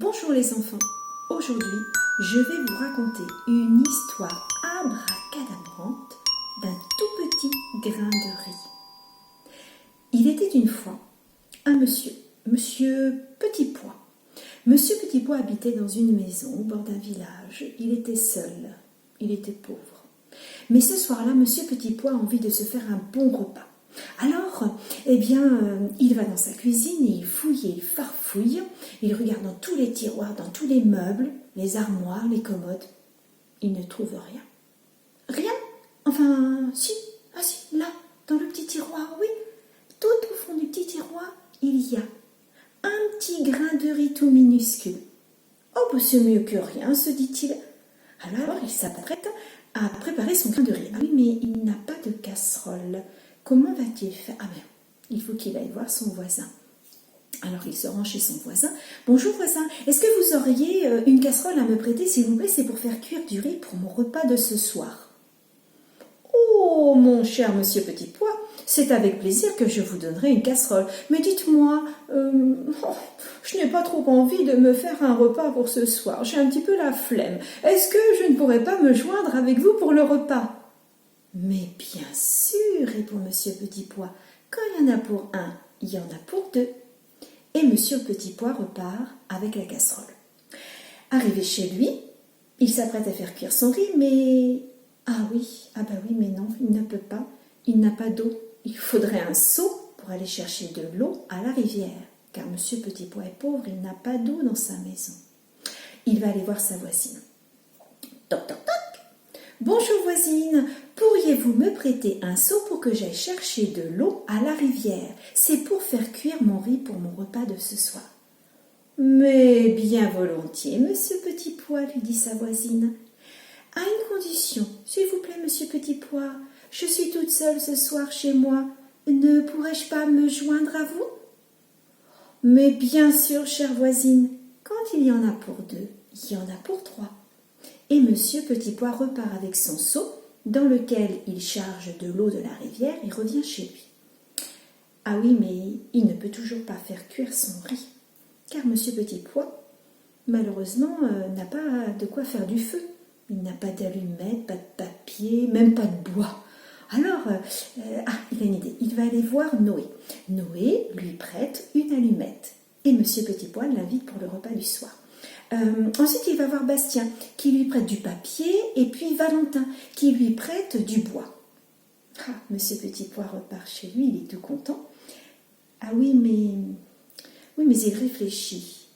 Bonjour les enfants, aujourd'hui je vais vous raconter une histoire abracadabrante d'un tout petit grain de riz. Il était une fois un monsieur Petit Pois. Monsieur Petit Pois habitait dans une maison au bord d'un village. Il était seul, il était pauvre. Mais ce soir-là, Monsieur Petit Pois a envie de se faire un bon repas. Alors, il va dans sa cuisine et il fouille et il farfouille. Il regarde dans tous les tiroirs, dans tous les meubles, les armoires, les commodes. Il ne trouve rien. Rien? Enfin, si, là, dans le petit tiroir, oui. Tout au fond du petit tiroir, il y a un petit grain de riz tout minuscule. Oh, c'est mieux que rien, se dit-il. Alors, il s'apprête à préparer son grain de riz. Ah oui, mais il n'a pas de casserole. Comment va-t-il faire? Ah ben, il faut qu'il aille voir son voisin. Alors il se rend chez son voisin. Bonjour voisin, est-ce que vous auriez une casserole à me prêter s'il vous plaît? C'est pour faire cuire du riz pour mon repas de ce soir. Oh mon cher monsieur Petit Pois, c'est avec plaisir que je vous donnerai une casserole. Mais dites-moi, je n'ai pas trop envie de me faire un repas pour ce soir. J'ai un petit peu la flemme. Est-ce que je ne pourrais pas me joindre avec vous pour le repas? Mais bien sûr, répond Monsieur Petit Pois, quand il y en a pour un, il y en a pour deux. Et Monsieur Petit Pois repart avec la casserole. Arrivé chez lui, il s'apprête à faire cuire son riz, mais... mais non, il ne peut pas, il n'a pas d'eau. Il faudrait un seau pour aller chercher de l'eau à la rivière, car Monsieur Petit Pois est pauvre, il n'a pas d'eau dans sa maison. Il va aller voir sa voisine. Toc, toc, toc. Bonjour voisine, pourriez-vous me prêter un seau pour que j'aille chercher de l'eau à la rivière? C'est pour faire cuire mon riz pour mon repas de ce soir. Mais bien volontiers, monsieur Petit Pois, lui dit sa voisine. À une condition, s'il vous plaît, monsieur Petit Pois, je suis toute seule ce soir chez moi. Ne pourrais-je pas me joindre à vous? Mais bien sûr, chère voisine, quand il y en a pour deux, il y en a pour trois. Et Monsieur Petit Pois repart avec son seau, dans lequel il charge de l'eau de la rivière et revient chez lui. Ah oui, mais il ne peut toujours pas faire cuire son riz, car Monsieur Petit Pois, malheureusement, n'a pas de quoi faire du feu. Il n'a pas d'allumettes, pas de papier, même pas de bois. Alors, il a une idée, il va aller voir Noé. Noé lui prête une allumette, et Monsieur Petit Pois l'invite pour le repas du soir. Ensuite, il va voir Bastien, qui lui prête du papier, et puis Valentin, qui lui prête du bois. Ah, Monsieur Petit Pois repart chez lui, il est tout content. Ah oui, mais il réfléchit.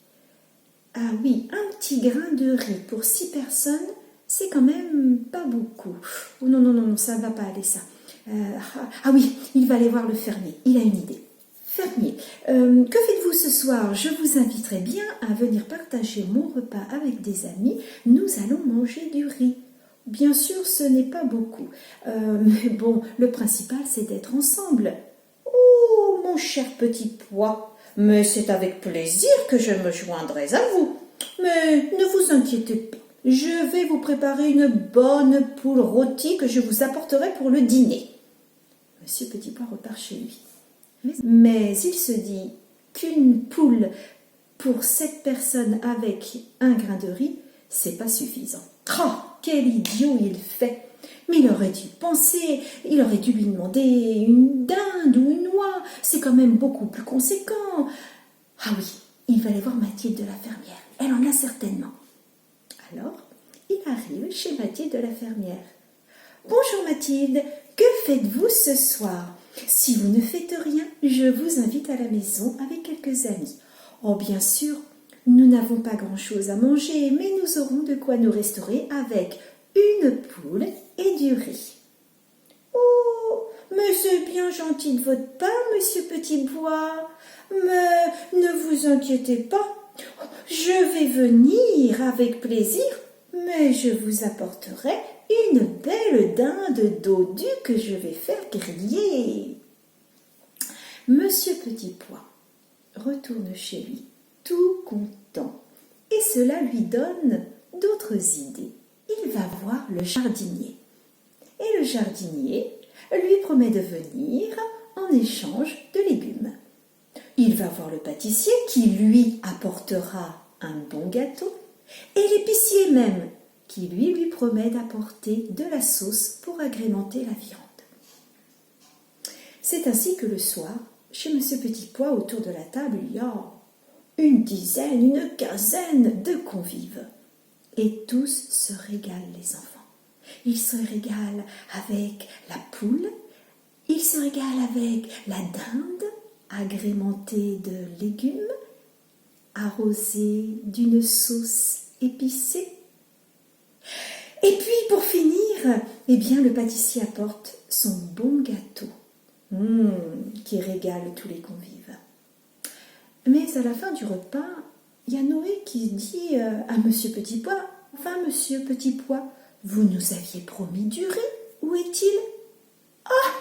Ah oui, un petit grain de riz pour 6 personnes, c'est quand même pas beaucoup. Oh non, ça ne va pas aller ça. Il va aller voir le fermier, il a une idée. Fermier, que faites-vous ce soir? Je vous inviterai bien à venir partager mon repas avec des amis. Nous allons manger du riz. Bien sûr, ce n'est pas beaucoup. Mais bon, le principal, c'est d'être ensemble. Oh, mon cher Petit Pois, mais c'est avec plaisir que je me joindrai à vous. Mais ne vous inquiétez pas, je vais vous préparer une bonne poule rôtie que je vous apporterai pour le dîner. Monsieur Petit Pois repart chez lui. Mais il se dit qu'une poule pour 7 personnes avec un grain de riz, c'est pas suffisant. Oh, quel idiot il fait! Mais il aurait dû penser, il aurait dû lui demander une dinde ou une oie, c'est quand même beaucoup plus conséquent. Ah oui, il va aller voir Mathilde de la fermière, elle en a certainement. Alors, il arrive chez Mathilde de la fermière. Bonjour Mathilde, que faites-vous ce soir? Si vous ne faites rien, je vous invite à la maison avec quelques amis. Oh bien sûr, nous n'avons pas grand-chose à manger, mais nous aurons de quoi nous restaurer avec une poule et du riz. Oh, mais c'est bien gentil de votre part, monsieur Petit Pois. Mais ne vous inquiétez pas, je vais venir avec plaisir, mais je vous apporterai une belle dinde dodu que je vais faire griller. Monsieur Petit Pois retourne chez lui, tout content, et cela lui donne d'autres idées. Il va voir le jardinier, et le jardinier lui promet de venir en échange de légumes. Il va voir le pâtissier qui lui apportera un bon gâteau, et l'épicier même, qui lui promet d'apporter de la sauce pour agrémenter la viande. C'est ainsi que le soir, chez M. Petit Pois, autour de la table, il y a une dizaine, une quinzaine de convives. Et tous se régalent, les enfants. Ils se régalent avec la poule, ils se régalent avec la dinde, agrémentée de légumes, arrosée d'une sauce épicée. Et puis, pour finir, eh bien, le pâtissier apporte son bon gâteau, qui régale tous les convives. Mais à la fin du repas, il y a Noé qui dit à Monsieur Petit Pois, « Enfin, Monsieur Petit Pois, vous nous aviez promis du riz, où est-il » ? « Ah !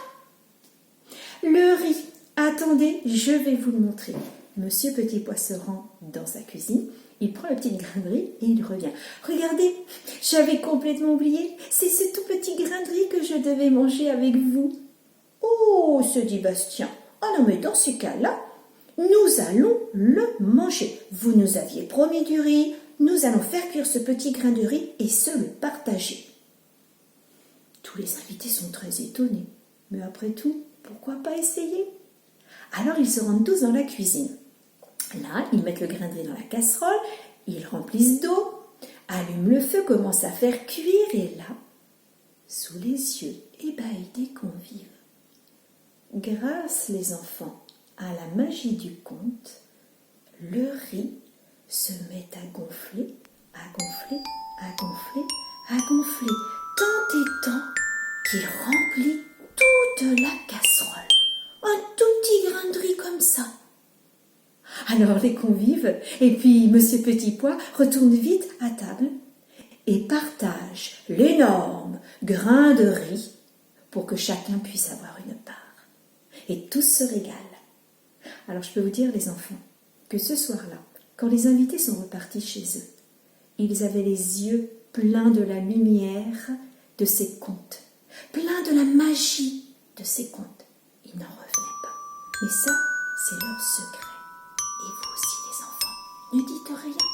Le riz, attendez, je vais vous le montrer. » Monsieur Petit Pois se rend dans sa cuisine, il prend la petite grain de riz et il revient. « Regardez, j'avais complètement oublié, c'est ce tout petit grain de riz que je devais manger avec vous. »« Oh !» se dit Bastien, « ah non mais dans ces cas-là, nous allons le manger. Vous nous aviez promis du riz, nous allons faire cuire ce petit grain de riz et se le partager. » Tous les invités sont très étonnés. Mais après tout, pourquoi pas essayer ? Alors ils se rendent tous dans la cuisine. Là, ils mettent le grain de riz dans la casserole, ils remplissent d'eau, allument le feu, commencent à faire cuire et là, sous les yeux ébahis des convives, grâce les enfants à la magie du conte, le riz se met à gonfler, à gonfler, à gonfler, à gonfler, tant et tant qu'il remplit toute la casserole. Un tout petit grain de riz comme ça. Alors les convives et puis Monsieur Petit Pois retournent vite à table et partagent l'énorme grain de riz pour que chacun puisse avoir une part. Et tous se régalent. Alors je peux vous dire les enfants que ce soir-là, quand les invités sont repartis chez eux, ils avaient les yeux pleins de la lumière de ces contes, pleins de la magie de ces contes. Ils n'en revenaient pas. Mais ça, c'est leur secret. Et vous aussi les enfants, ne dites rien.